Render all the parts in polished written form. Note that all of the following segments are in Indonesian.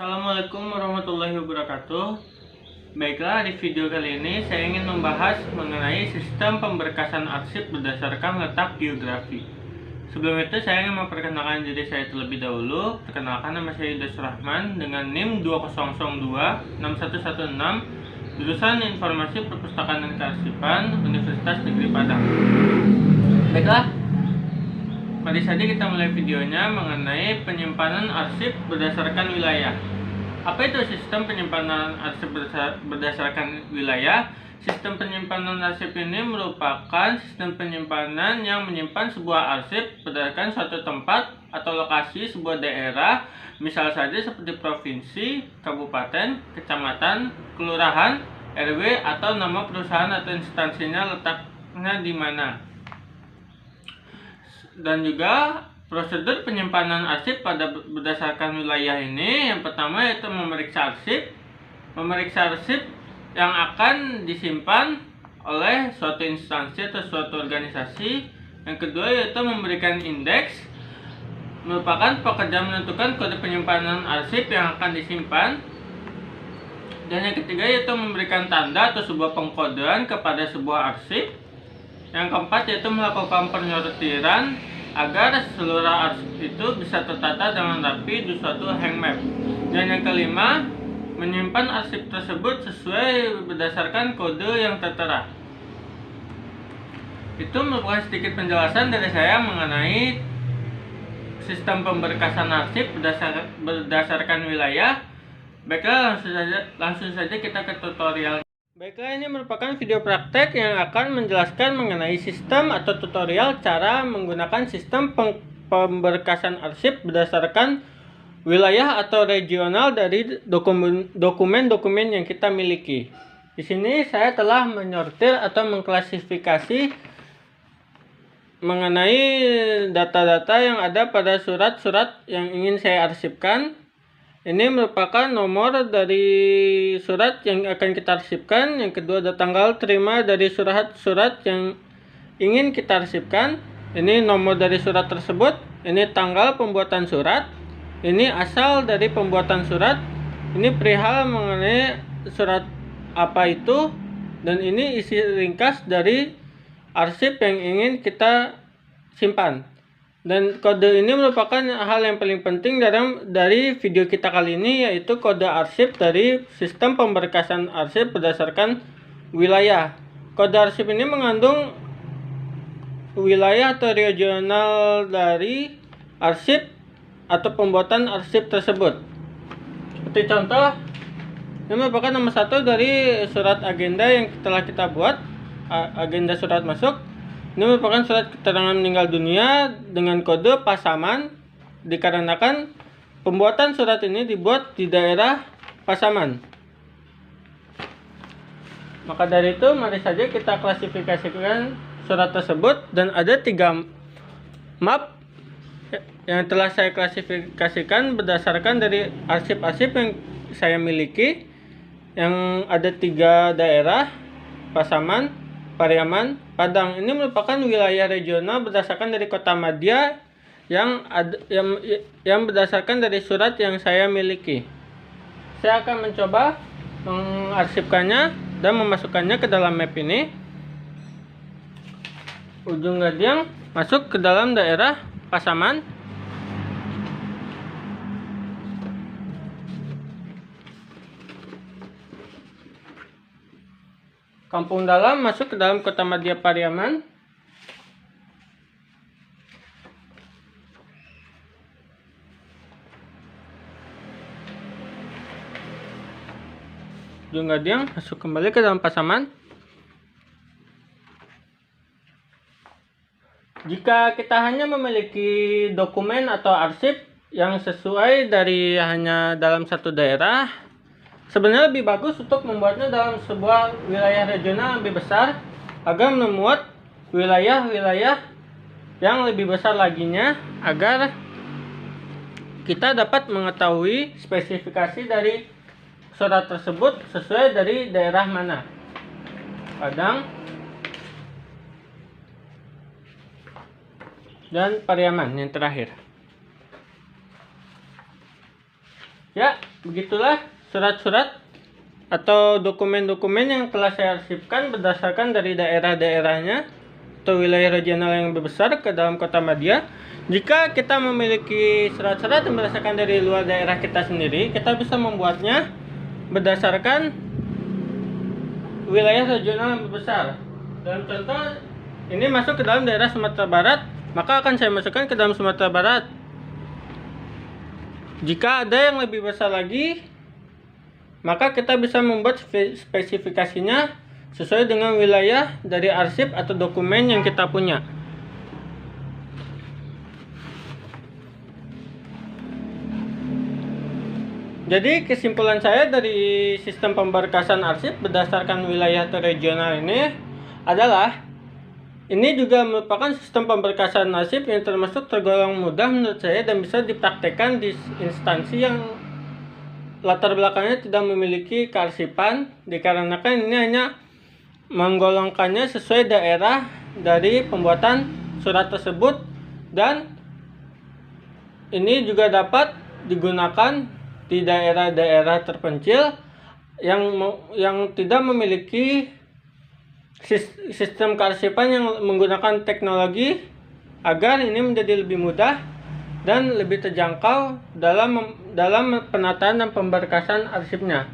Assalamualaikum warahmatullahi wabarakatuh. Baiklah, di video kali ini saya ingin membahas mengenai sistem pemberkasan arsip berdasarkan letak geografi. Sebelum itu saya ingin memperkenalkan diri saya terlebih dahulu. Perkenalkan, nama saya Yudhas Rahman dengan NIM 20026116, jurusan Informasi Perpustakaan dan Kearsipan, Universitas Negeri Padang. Baiklah, mari saja kita mulai videonya mengenai penyimpanan arsip berdasarkan wilayah. Apa itu sistem penyimpanan arsip berdasarkan wilayah? Sistem penyimpanan arsip ini merupakan sistem penyimpanan yang menyimpan sebuah arsip berdasarkan suatu tempat atau lokasi sebuah daerah, misal saja seperti provinsi, kabupaten, kecamatan, kelurahan, RW, atau nama perusahaan atau instansinya letaknya di mana. Dan juga prosedur penyimpanan arsip berdasarkan wilayah ini, yang pertama yaitu memeriksa arsip. Memeriksa arsip yang akan disimpan oleh suatu instansi atau suatu organisasi. Yang kedua yaitu memberikan indeks, merupakan pekerjaan menentukan kode penyimpanan arsip yang akan disimpan. Dan yang ketiga yaitu memberikan tanda atau sebuah pengkodean kepada sebuah arsip. Yang keempat yaitu melakukan penyortiran agar seluruh arsip itu bisa tertata dengan rapi di suatu hang map. Dan yang kelima, menyimpan arsip tersebut sesuai berdasarkan kode yang tertera. Itu merupakan sedikit penjelasan dari saya mengenai sistem pemberkasan arsip berdasarkan wilayah. Baiklah, langsung saja kita ke tutorial. Baiklah, ini merupakan video praktek yang akan menjelaskan mengenai sistem atau tutorial cara menggunakan sistem pemberkasan arsip berdasarkan wilayah atau regional dari dokumen-dokumen yang kita miliki. Di sini saya telah menyortir atau mengklasifikasi mengenai data-data yang ada pada surat-surat yang ingin saya arsipkan. Ini merupakan nomor dari surat yang akan kita arsipkan. Yang kedua ada tanggal terima dari surat-surat yang ingin kita arsipkan. Ini nomor dari surat tersebut. Ini tanggal pembuatan surat. Ini asal dari pembuatan surat. Ini perihal mengenai surat apa itu. Dan ini isi ringkas dari arsip yang ingin kita simpan. Dan kode ini merupakan hal yang paling penting dari video kita kali ini, yaitu kode arsip dari sistem pemberkasan arsip berdasarkan wilayah. Kode arsip ini mengandung wilayah atau regional dari arsip atau pembuatan arsip tersebut. Seperti contoh, ini merupakan nomor 1 dari surat agenda yang telah kita buat, agenda surat masuk. Ini merupakan surat keterangan meninggal dunia dengan kode Pasaman, dikarenakan pembuatan surat ini dibuat di daerah Pasaman. Maka dari itu, mari saja kita klasifikasikan surat tersebut, dan ada 3 map yang telah saya klasifikasikan berdasarkan dari arsip-arsip yang saya miliki, yang ada 3 daerah: Pasaman, Pariaman, Padang. Ini merupakan wilayah regional berdasarkan dari Kota Madya yang berdasarkan dari surat yang saya miliki. Saya akan mencoba mengarsipkannya dan memasukkannya ke dalam map ini. Ujung Gadiang masuk ke dalam daerah Pasaman. Kampung Dalam masuk ke dalam Kota Madya Pariaman. Ujung Gadiang masuk kembali ke dalam Pasaman. Jika kita hanya memiliki dokumen atau arsip yang sesuai dari hanya dalam satu daerah, sebenarnya lebih bagus untuk membuatnya dalam sebuah wilayah regional lebih besar, agar memuat wilayah-wilayah yang lebih besar laginya, agar kita dapat mengetahui spesifikasi dari surat tersebut sesuai dari daerah mana. Padang dan Pariaman yang terakhir. Ya, begitulah surat-surat atau dokumen-dokumen yang telah saya arsipkan berdasarkan dari daerah-daerahnya atau wilayah regional yang lebih besar ke dalam kota Madia. Jika kita memiliki surat-surat yang berdasarkan dari luar daerah kita sendiri, kita bisa membuatnya berdasarkan wilayah regional yang lebih besar. Dalam contoh, ini masuk ke dalam daerah Sumatera Barat, maka akan saya masukkan ke dalam Sumatera Barat. Jika ada yang lebih besar lagi, maka kita bisa membuat spesifikasinya sesuai dengan wilayah dari arsip atau dokumen yang kita punya. Jadi kesimpulan saya dari sistem pemberkasan arsip berdasarkan wilayah atau regional ini adalah ini juga merupakan sistem pemberkasan arsip yang termasuk tergolong mudah menurut saya dan bisa dipraktekkan di instansi yang latar belakangnya tidak memiliki kearsipan, dikarenakan ini hanya menggolongkannya sesuai daerah dari pembuatan surat tersebut, dan ini juga dapat digunakan di daerah-daerah terpencil yang tidak memiliki sistem kearsipan yang menggunakan teknologi, agar ini menjadi lebih mudah dan lebih terjangkau dalam penataan dan pemberkasan arsipnya.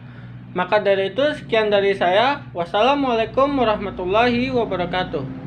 Maka dari itu sekian dari saya. Wassalamualaikum warahmatullahi wabarakatuh.